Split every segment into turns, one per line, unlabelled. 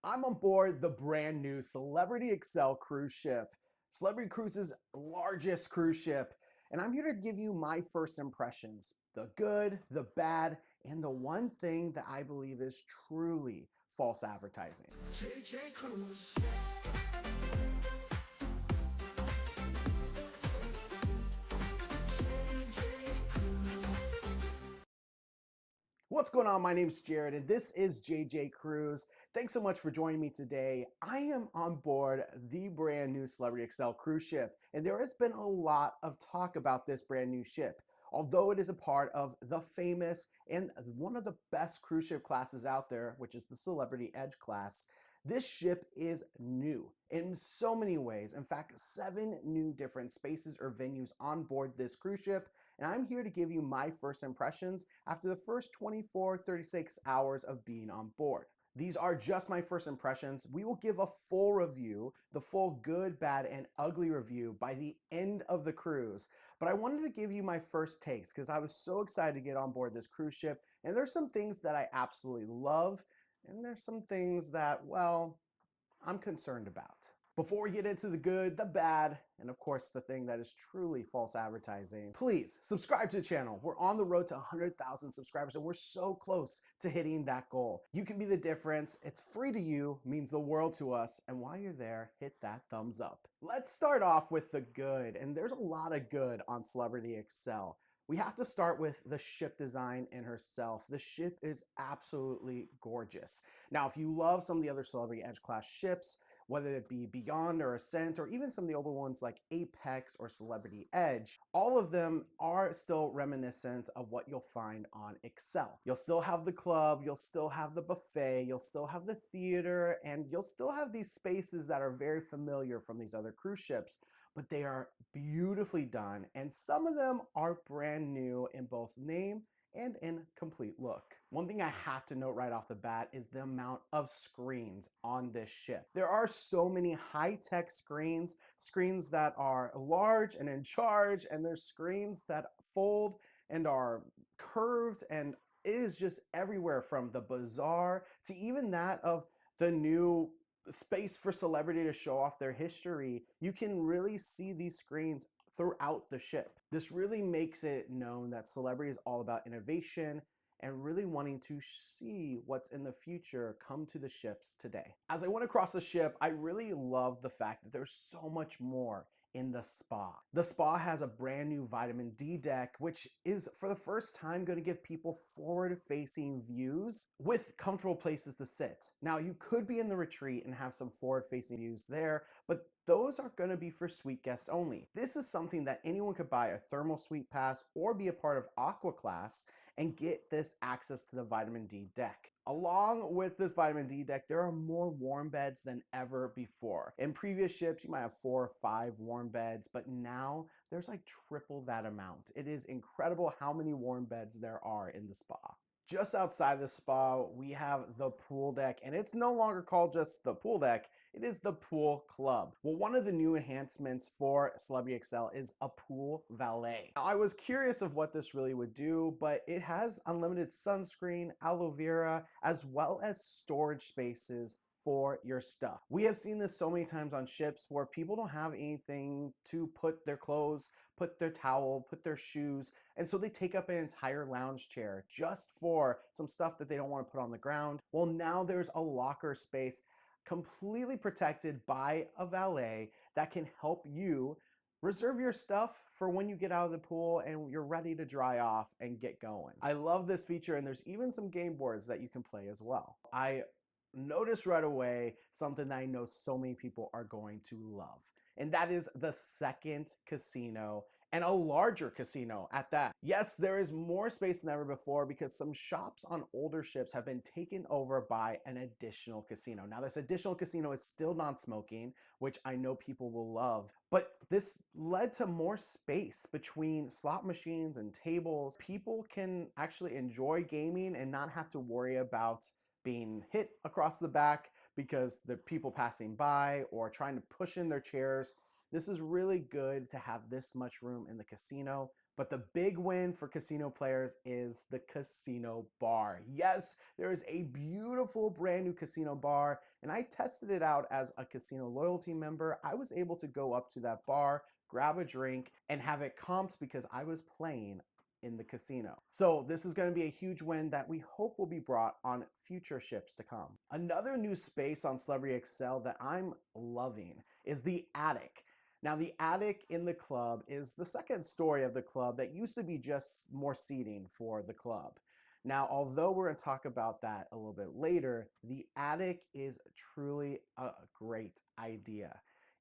I'm on board the brand new Celebrity Xcel Cruise Ship, Celebrity Cruises' largest cruise ship, and I'm here to give you my first impressions, the good, the bad, and the one thing that I believe is truly false advertising. What's going on? My name's Jared and this is JJ Cruise. Thanks so much for joining me today. I am on board the brand new Celebrity Xcel Cruise Ship, and there has been a lot of talk about this brand new ship. Although it is a part of the famous and one of the best cruise ship classes out there, which is the Celebrity Edge class, this ship is new in so many ways. In fact, 7 new different spaces or venues on board this cruise ship. And I'm here to give you my first impressions after the first 36 hours of being on board. These are just my first impressions. We will give a full review, the full good, bad, and ugly review by the end of the cruise. But I wanted to give you my first takes because I was so excited to get on board this cruise ship. And there's some things that I absolutely love. And there's some things that, well, I'm concerned about. Before we get into the good, the bad, and of course the thing that is truly false advertising, please subscribe to the channel. We're on the road to 100,000 subscribers and we're so close to hitting that goal. You can be the difference. It's free to you, means the world to us. And while you're there, hit that thumbs up. Let's start off with the good. And there's a lot of good on Celebrity Xcel. We have to start with the ship design in herself. The ship is absolutely gorgeous. Now, if you love some of the other Celebrity Edge class ships, whether it be Beyond or Ascent, or even some of the older ones like Apex or Celebrity Edge, all of them are still reminiscent of what you'll find on Xcel. You'll still have the club, you'll still have the buffet, you'll still have the theater, and you'll still have these spaces that are very familiar from these other cruise ships, but they are beautifully done, and some of them are brand new in both name and in complete look. One thing I have to note right off the bat is the amount of screens on this ship. There are so many high-tech screens, screens that are large and in charge, and there's screens that fold and are curved, and it is just everywhere from the Bazaar to even that of the new space for Celebrity to show off their history. You can really see these screens throughout the ship. This really makes it known that Celebrity is all about innovation and really wanting to see what's in the future come to the ships today. As I went across the ship, I really love the fact that there's so much more in the spa. The spa has a brand new vitamin D deck, which is for the first time going to give people forward-facing views with comfortable places to sit. Now, you could be in the retreat and have some forward-facing views there, but those are going to be for suite guests only. This is something that anyone could buy a thermal suite pass or be a part of Aqua class and get this access to the vitamin D deck. Along with this vitamin D deck, there are more warm beds than ever before. In previous ships, you might have 4 or 5 warm beds, but now there's like triple that amount. It is incredible how many warm beds there are in the spa. Just outside the spa, we have the pool deck, and it's no longer called just the pool deck, it is the pool club. Well, one of the new enhancements for Celebrity Xcel is a pool valet. Now, I was curious of what this really would do, but it has unlimited sunscreen, aloe vera, as well as storage spaces for your stuff. We have seen this so many times on ships where people don't have anything to put their clothes, put their towel, put their shoes, and so they take up an entire lounge chair just for some stuff that they don't want to put on the ground. Well, now there's a locker space completely protected by a valet that can help you reserve your stuff for when you get out of the pool and you're ready to dry off and get going. I love this feature, and there's even some game boards that you can play as well. I notice right away something that I know so many people are going to love, and that is the second casino, and a larger casino at that. Yes, there is more space than ever before because some shops on older ships have been taken over by an additional casino. Now, this additional casino is still non-smoking, which I know people will love, but this led to more space between slot machines and tables. People can actually enjoy gaming and not have to worry about being hit across the back because the people passing by or trying to push in their chairs. This is really good to have this much room in the casino. But the big win for casino players is the casino bar. Yes, there is a beautiful brand new casino bar, and I tested it out as a casino loyalty member. I was able to go up to that bar, grab a drink, and have it comped because I was playing in the casino. So this is going to be a huge win that we hope will be brought on future ships to come. Another new space on Celebrity Xcel that I'm loving is the attic. Now the attic in the club is the second story of the club that used to be just more seating for the club. Now, although we're going to talk about that a little bit later, the attic is truly a great idea.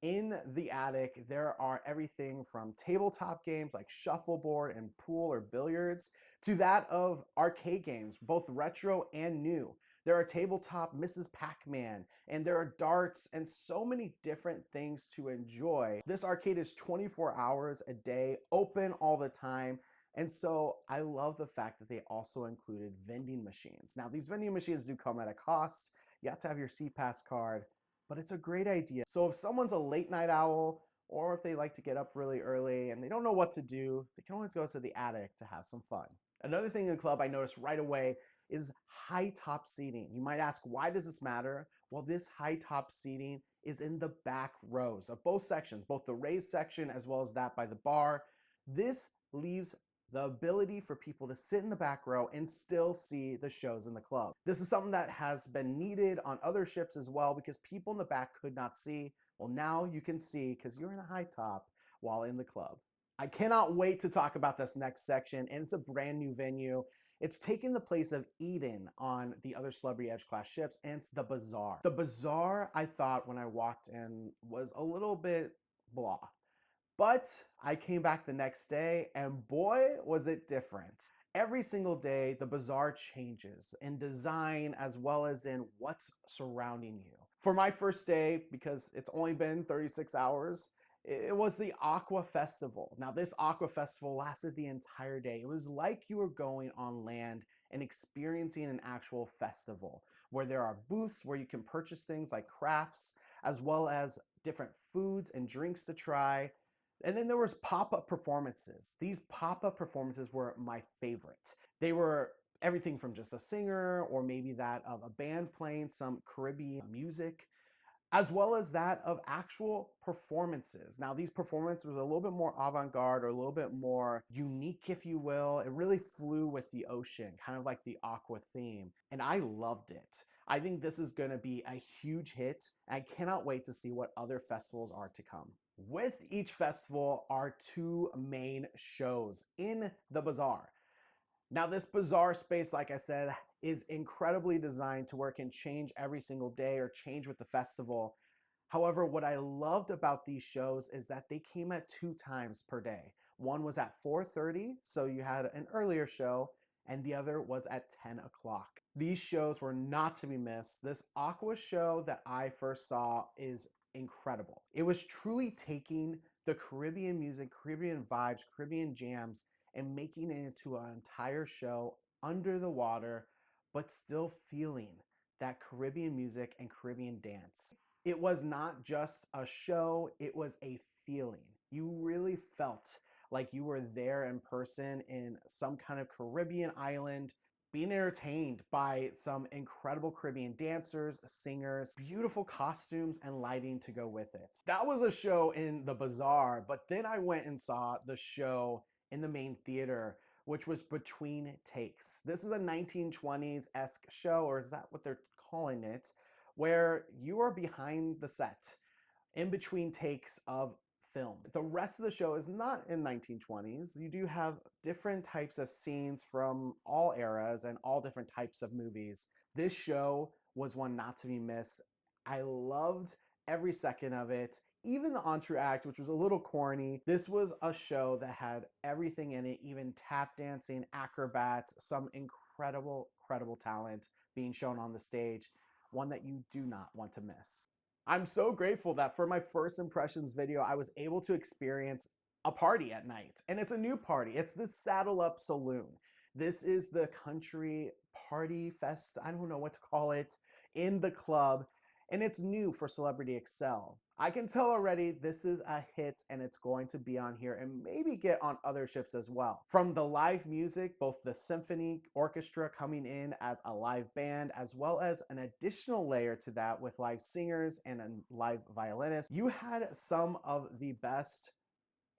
In the attic, there are everything from tabletop games like shuffleboard and pool or billiards to that of arcade games, both retro and new. There are tabletop Mrs. Pac-Man, and there are darts and so many different things to enjoy. This arcade is 24 hours a day, open all the time. And so I love the fact that they also included vending machines. Now, these vending machines do come at a cost. You have to have your SeaPass card, but it's a great idea. So if someone's a late night owl, or if they like to get up really early and they don't know what to do, they can always go to the attic to have some fun. Another thing in the club I noticed right away is high top seating. You might ask, why does this matter? Well, this high top seating is in the back rows of both sections, both the raised section as well as that by the bar. This leaves the ability for people to sit in the back row and still see the shows in the club. This is something that has been needed on other ships as well because people in the back could not see. Well, now you can see because you're in a high top while in the club. I cannot wait to talk about this next section, and it's a brand new venue. It's taking the place of Eden on the other Celebrity Edge class ships, and it's the Bazaar. The Bazaar, I thought when I walked in, was a little bit blah. But I came back the next day and boy, was it different. Every single day, the Bazaar changes in design as well as in what's surrounding you. For my first day, because it's only been 36 hours, it was the Aqua Festival. Now this Aqua Festival lasted the entire day. It was like you were going on land and experiencing an actual festival where there are booths where you can purchase things like crafts as well as different foods and drinks to try. And then there was pop-up performances. These pop-up performances were my favorite. They were everything from just a singer or maybe that of a band playing some Caribbean music, as well as that of actual performances. Now these performances were a little bit more avant-garde or a little bit more unique, if you will. It really flew with the ocean, kind of like the aqua theme, and I loved it. I think this is gonna be a huge hit. I cannot wait to see what other festivals are to come. With each festival are two main shows in the Bazaar. Now this Bazaar space, like I said, is incredibly designed to where it can change every single day or change with the festival. However, what I loved about these shows is that they came at 2 times per day. One was at 4:30, so you had an earlier show, and the other was at 10 o'clock. These shows were not to be missed. This Aqua show that I first saw is incredible. It was truly taking the Caribbean music, Caribbean vibes, Caribbean jams, and making it into an entire show under the water, but still feeling that Caribbean music and Caribbean dance. It was not just a show, it was a feeling. You really felt like you were there in person in some kind of Caribbean island, being entertained by some incredible Caribbean dancers, singers, beautiful costumes, and lighting to go with it. That was a show in the Bazaar, but then I went and saw the show in the main theater, which was Between Takes. This is a 1920s-esque show, or is that what they're calling it, where you are behind the set, in between takes of film. The rest of the show is not in 1920s. You do have different types of scenes from all eras and all different types of movies. This show was one not to be missed. I loved every second of it. Even the entr'acte, which was a little corny. This was a show that had everything in it, even tap dancing, acrobats, some incredible talent being shown on the stage. One that you do not want to miss. I'm so grateful that for my first impressions video, I was able to experience a party at night. And it's a new party. It's the Saddle Up Saloon. This is the country party fest, I don't know what to call it, in the club. and it's new for Celebrity Xcel. I can tell already this is a hit and it's going to be on here and maybe get on other ships as well. From the live music, both the symphony orchestra coming in as a live band, as well as an additional layer to that with live singers and a live violinist, you had some of the best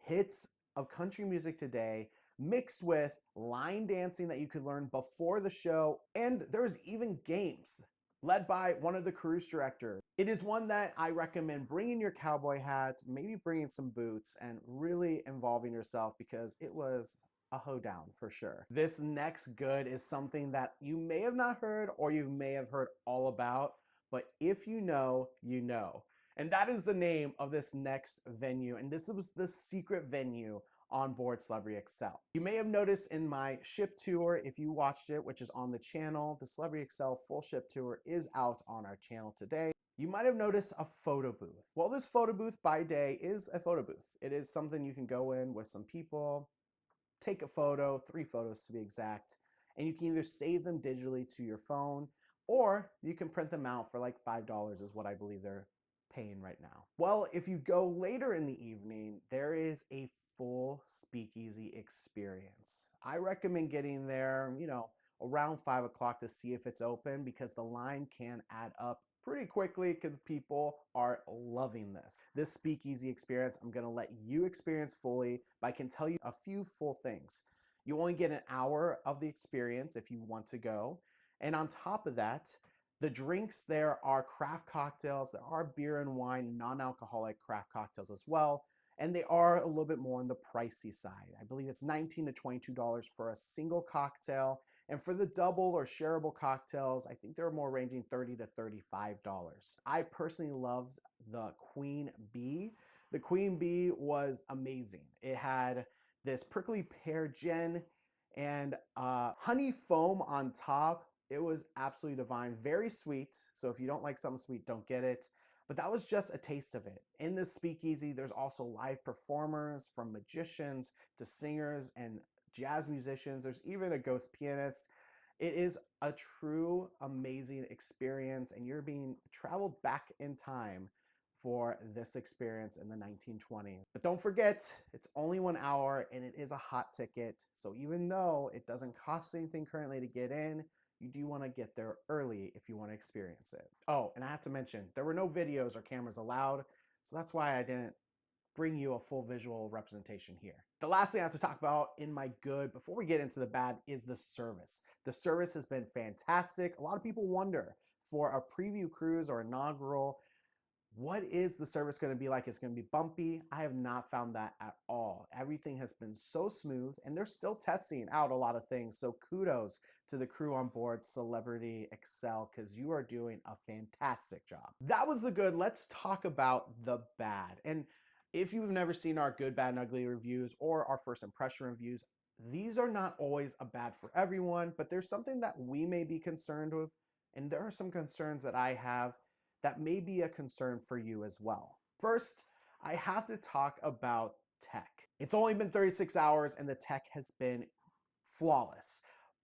hits of country music today mixed with line dancing that you could learn before the show, and there's even games led by one of the cruise directors. It is one that I recommend bringing your cowboy hat, maybe bringing some boots, and really involving yourself because it was a hoedown for sure. This next good is something that you may have not heard or you may have heard all about, but if you know, you know. And that is the name of this next venue, and this was the secret venue on board Celebrity Xcel. You may have noticed in my ship tour, if you watched it, which is on the channel, the Celebrity Xcel full ship tour is out on our channel today. You might have noticed a photo booth. Well, this photo booth by day is a photo booth. It is something you can go in with some people, take a photo, 3 photos to be exact, and you can either save them digitally to your phone or you can print them out for like $5 is what I believe they're paying right now. Well, if you go later in the evening, there is a full speakeasy experience. I recommend getting there, around 5 o'clock to see if it's open because the line can add up pretty quickly because people are loving this. This speakeasy experience, I'm gonna let you experience fully, but I can tell you a few full things. You only get an hour of the experience if you want to go. And on top of that, the drinks there are craft cocktails. There are beer and wine, non-alcoholic craft cocktails as well. And they are a little bit more on the pricey side. I believe it's $19 to $22 for a single cocktail. And for the double or shareable cocktails, I think they're more ranging $30 to $35. I personally loved the Queen Bee. The Queen Bee was amazing. It had this prickly pear gin and honey foam on top. It was absolutely divine, very sweet. So if you don't like something sweet, don't get it. But that was just a taste of it. In this speakeasy, there's also live performers from magicians to singers and jazz musicians. There's even a ghost pianist. It is a true amazing experience, and you're being traveled back in time for this experience in the 1920s. But don't forget, it's only 1 hour and it is a hot ticket. So even though it doesn't cost anything currently to get in, you do want to get there early if you want to experience it. Oh, and I have to mention, there were no videos or cameras allowed, so that's why I didn't bring you a full visual representation here. The last thing I have to talk about in my good, before we get into the bad, is the service. The service has been fantastic. A lot of people wonder, for a preview cruise or inaugural, what is the service going to be like? It's going to be bumpy. I have not found that at all. Everything has been so smooth, and they're still testing out a lot of things. So kudos to the crew on board Celebrity Xcel because you are doing a fantastic job. That was the good. Let's talk about the bad. And if you've never seen our good, bad, and ugly reviews or our first impression reviews, these are not always a bad for everyone, but there's something that we may be concerned with, and there are some concerns that I have that may be a concern for you as well. First, I have to talk about tech. It's only been 36 hours and the tech has been flawless.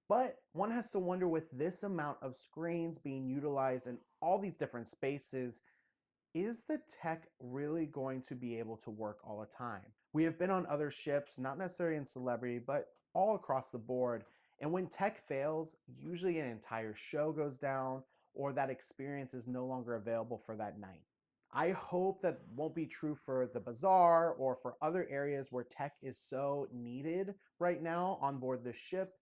But one has to wonder, with this amount of screens being utilized in all these different spaces, is the tech really going to be able to work all the time? We have been on other ships, not necessarily in Celebrity, but all across the board. And when tech fails, usually an entire show goes down or that experience is no longer available for that night. I hope that won't be true for the Bazaar or for other areas where tech is so needed right now on board the ship,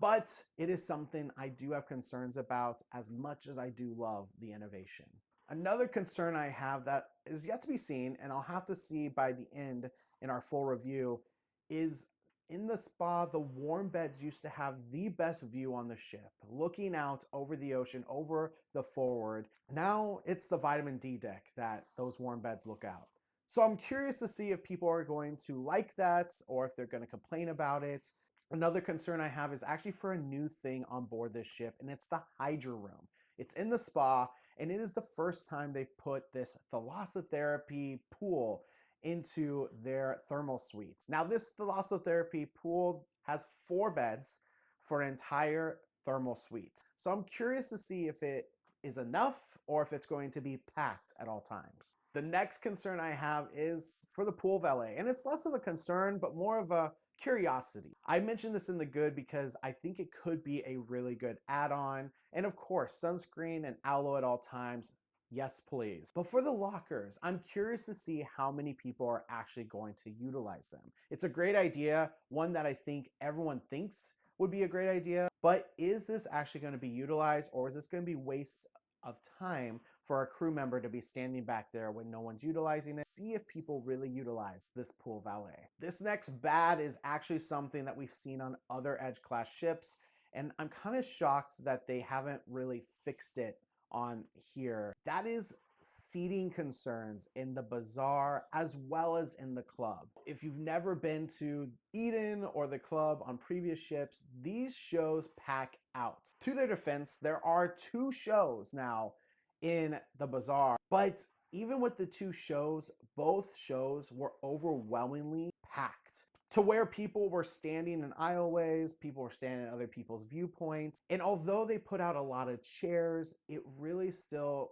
but it is something I do have concerns about as much as I do love the innovation. Another concern I have that is yet to be seen, and I'll have to see by the end in our full review, is in the spa, the warm beds used to have the best view on the ship, looking out over the ocean, over the forward. Now it's the vitamin D deck that those warm beds look out. So I'm curious to see if people are going to like that or if they're going to complain about it. Another concern I have is actually for a new thing on board this ship, and it's the Hydra Room. It's in the spa, and it is the first time they've put this thalassotherapy pool into their thermal suites. Now, this thalassotherapy pool has 4 beds for an entire thermal suite. So I'm curious to see if it is enough or if it's going to be packed at all times. The next concern I have is for the pool valet, and it's less of a concern, but more of a curiosity. I mentioned this in the good because I think it could be a really good add-on. And of course, sunscreen and aloe at all times. Yes, please. But for the lockers, I'm curious to see how many people are actually going to utilize them. It's a great idea, one that I think everyone thinks would be a great idea, but is this actually going to be utilized, or is this going to be waste of time for a crew member to be standing back there when no one's utilizing it? See if people really utilize this pool valet. This next bad is actually something that we've seen on other Edge class ships, and I'm kind of shocked that they haven't really fixed it on here. That is seating concerns in the Bazaar as well as in the club. If you've never been to Eden or the club on previous ships, these shows pack out. To their defense, there are 2 shows now in the Bazaar, but even with the 2 shows, both shows were overwhelmingly packed to where people were standing in aisleways, people were standing in other people's viewpoints. And although they put out a lot of chairs, it really still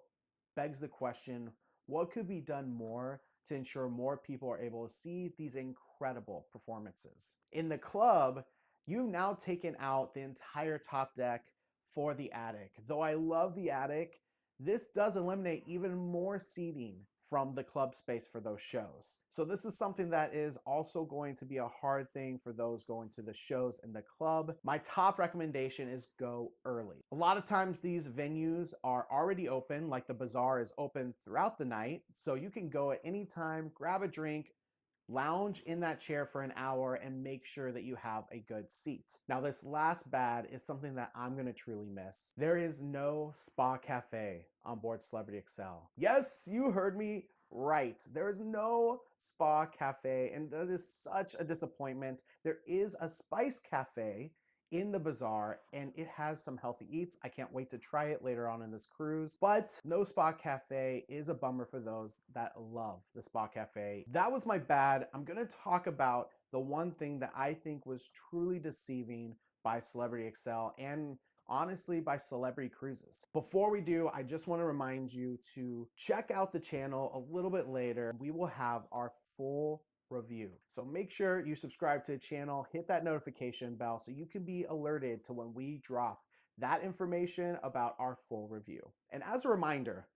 begs the question, what could be done more to ensure more people are able to see these incredible performances? In the club, you've now taken out the entire top deck for the attic. Though I love the attic, this does eliminate even more seating from the club space for those shows. So this is something that is also going to be a hard thing for those going to the shows in the club. My top recommendation is go early. A lot of times these venues are already open, like the Bazaar is open throughout the night, so you can go at any time, grab a drink, lounge in that chair for an hour, and make sure that you have a good seat. Now, this last bad is something that I'm going to truly miss. There is no spa cafe on board Celebrity Xcel. Yes, you heard me right. There is no spa cafe, and that is such a disappointment. There is a spice cafe in the Bazaar, and it has some healthy eats. I can't wait to try it later on in this cruise, but no spa cafe is a bummer for those that love the spa cafe. That was my bad. I'm gonna talk about the one thing that I think was truly deceiving by Celebrity Xcel and honestly by Celebrity Cruises. Before we do, I just want to remind you to check out the channel a little bit later. We will have our full review. So make sure you subscribe to the channel, hit that notification bell so you can be alerted to when we drop that information about our full review. And as a reminder,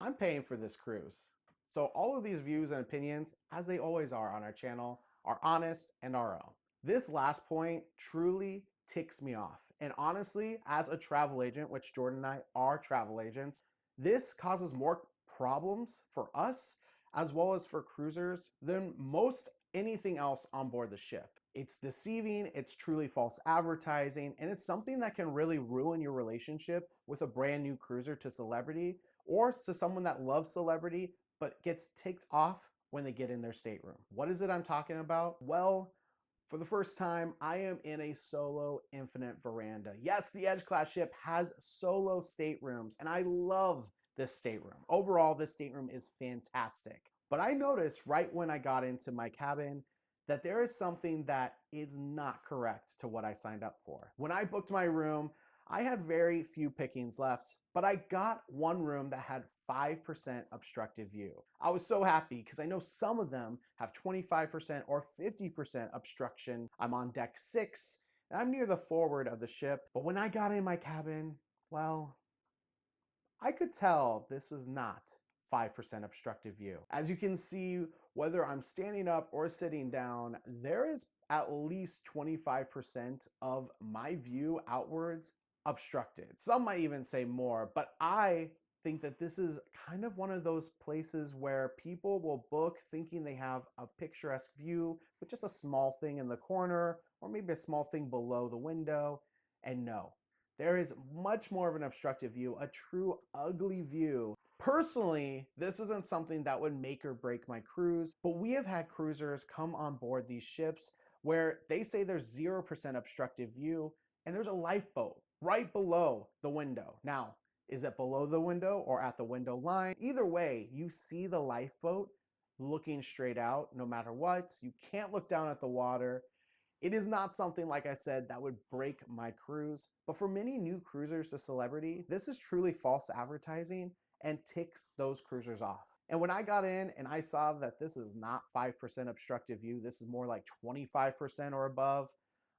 I'm paying for this cruise. So all of these views and opinions, as they always are on our channel, are honest and our own. This last point truly ticks me off. And honestly, as a travel agent, which Jordan and I are travel agents, this causes more problems for us as well as for cruisers than most anything else on board the ship. It's deceiving, it's truly false advertising, and it's something that can really ruin your relationship with a brand new cruiser to Celebrity or to someone that loves Celebrity but gets ticked off when they get in their stateroom. What is it I'm talking about? Well, for the first time, I am in a solo Infinite Veranda. Yes, the Edge class ship has solo staterooms, and I love this stateroom. Overall, this stateroom is fantastic. But I noticed right when I got into my cabin that there is something that is not correct to what I signed up for. When I booked my room, I had very few pickings left, but I got one room that had 5% obstructive view. I was so happy because I know some of them have 25% or 50% obstruction. I'm on deck 6 and I'm near the forward of the ship. But when I got in my cabin, well, I could tell this was not 5% obstructive view. As you can see, whether I'm standing up or sitting down, there is at least 25% of my view outwards obstructed. Some might even say more, but I think that this is kind of one of those places where people will book thinking they have a picturesque view with just a small thing in the corner or maybe a small thing below the window. And no, there is much more of an obstructive view, a true ugly view. Personally, this isn't something that would make or break my cruise, but we have had cruisers come on board these ships where they say there's 0% obstructive view and there's a lifeboat right below the window. Now, is it below the window or at the window line? Either way, you see the lifeboat looking straight out no matter what. You can't look down at the water. It is not something, like I said, that would break my cruise, but for many new cruisers to Celebrity, this is truly false advertising and ticks those cruisers off. And when I got in and I saw that this is not 5% obstructive view, this is more like 25% or above,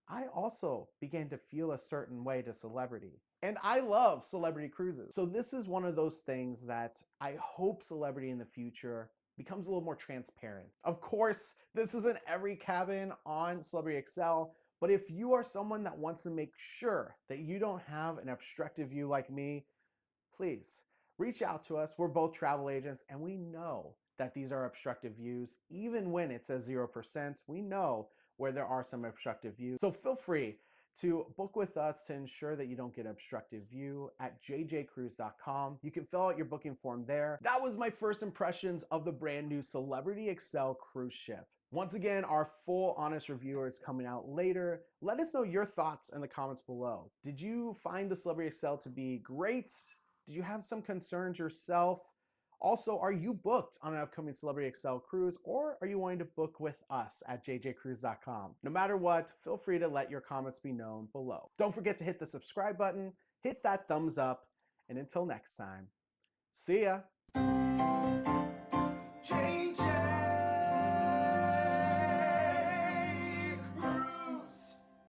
I also began to feel a certain way to Celebrity. And I love Celebrity Cruises. So this is one of those things that I hope Celebrity in the future becomes a little more transparent. Of course, this isn't every cabin on Celebrity Xcel, but if you are someone that wants to make sure that you don't have an obstructive view like me, please reach out to us. We're both travel agents and we know that these are obstructive views. Even when it says 0%, we know where there are some obstructive views. So feel free to book with us to ensure that you don't get obstructive view at jjcruise.com. You can fill out your booking form there. That was my first impressions of the brand new Celebrity Xcel Cruise Ship. Once again, our full honest review is coming out later. Let us know your thoughts in the comments below. Did you find the Celebrity Xcel to be great? Did you have some concerns yourself? Also, are you booked on an upcoming Celebrity Xcel cruise, or are you wanting to book with us at jjcruise.com? No matter what, feel free to let your comments be known below. Don't forget to hit the subscribe button, hit that thumbs up, and until next time, see ya.